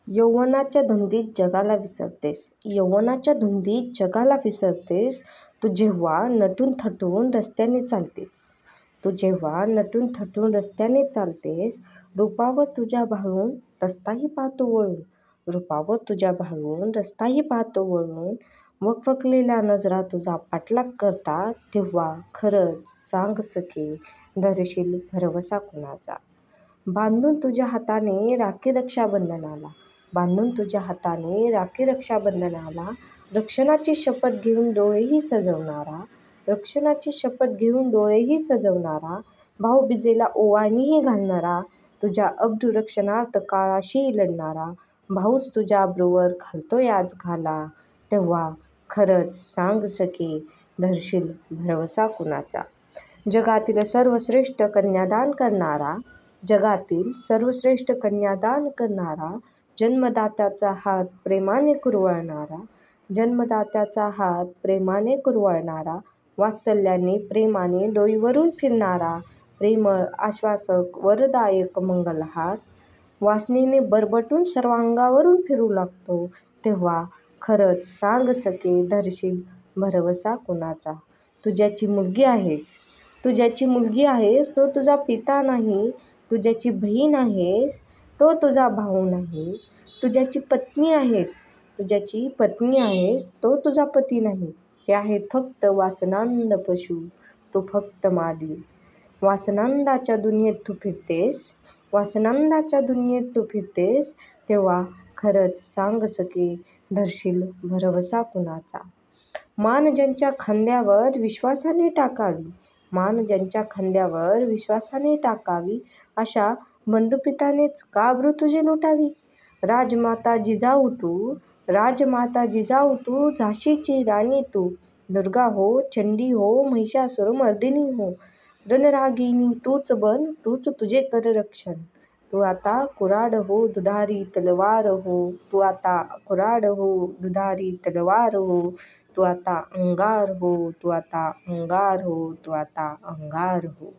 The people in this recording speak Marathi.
यौवनाच्या धुंदीत जगाला विसरतेस. यौवनाच्या धुंदीत जगाला विसरतेस. तू जेव्हा नटून थटून रस्त्याने चालतेस. तू जेव्हा नटून थटून रस्त्याने चालतेस. रूपावर तुझ्या भाळून रस्ताही पाहतो वळून. रूपावर तुझ्या भाळून रस्ताही पाहतो वळून. वकवकलेल्या नजरा तुझा पाठलाग करतात. तेव्हा खरंच सांग सखे, धरशील भरवसा कुणाचा. बांधून तुझ्या हाताने राखी रक्षाबंधनाला. बांधून तुझ्या हाताने राखी रक्षाबंधनाला. रक्षणाची शपथ घेऊन डोळेही सजवणारा. रक्षणाची शपथ घेऊन डोळेही सजवणारा. भाऊबीजेला ओवाळणीही घालणारा. तुझ्या अब्रू रक्षणार्थ काळाशीही लढणारा. भाऊच तुझ्या अब्रूवर घालतोय आज घाला. तेव्हा खरंच सांग सखे, धरशील भरवसा कुणाचा. जगातील सर्वश्रेष्ठ कन्यादान करणारा. जगातील सर्वश्रेष्ठ कन्यादान करणारा. जन्मदात्याचा हात प्रेमाने कुरवळणारा. जन्मदात्याचा हात प्रेमाने कुरवळणारा. वात्सल्याने प्रेमाने डोईवरून फिरणारा. प्रेमळ आश्वासक वरदायक मंगल हात. वासनेने बरबटून सर्वांगावरून फिरू लागतो. तेव्हा खरंच सांग सखे, धरशील भरवसा कुणाचा. तू ज्याची मुलगी आहेस. तू ज्याची मुलगी आहेस तो तुझा पिता नाही. तू ज्याची बहीण आहेस तो तुझा भाऊ नाही. तू ज्याची पत्नी आहेस. तू ज्याची पत्नी आहेस तो तुझा पती नाही. ते आहेत फक्त वासनांध पशु, तू फक्त मादी. वासनांधाच्या दुनियेत तू फिरतेस. वासनांधाच्या दुनियेत तू फिरतेस. तेव्हा खरंच सांग सखे, धरशील भरवसा कुणाचा. मान ज्यांच्या खांद्यावर विश्वासाने टाकावी. मान ज्यांच्या खांद्यावर विश्वासाने टाकावी. अशा बंधुपितानेच का अब्रू तुझी लुटावी. राजमाता जिजाऊ तू. राजमाता जिजाऊ तू. झाशीची राणी तू. दुर्गा हो, चंडी हो, महिषासुर मर्दिनी हो. रणरागिणी तूच बन. तूच तुझे कर रक्षण. तू आता कुऱ्हाड हो, दुधारी तलवार हो. तू आता कुऱ्हाड हो, दुधारी तलवार हो. तू आता अंगार हो. तू आता अंगार हो. तू आता अंगार हो.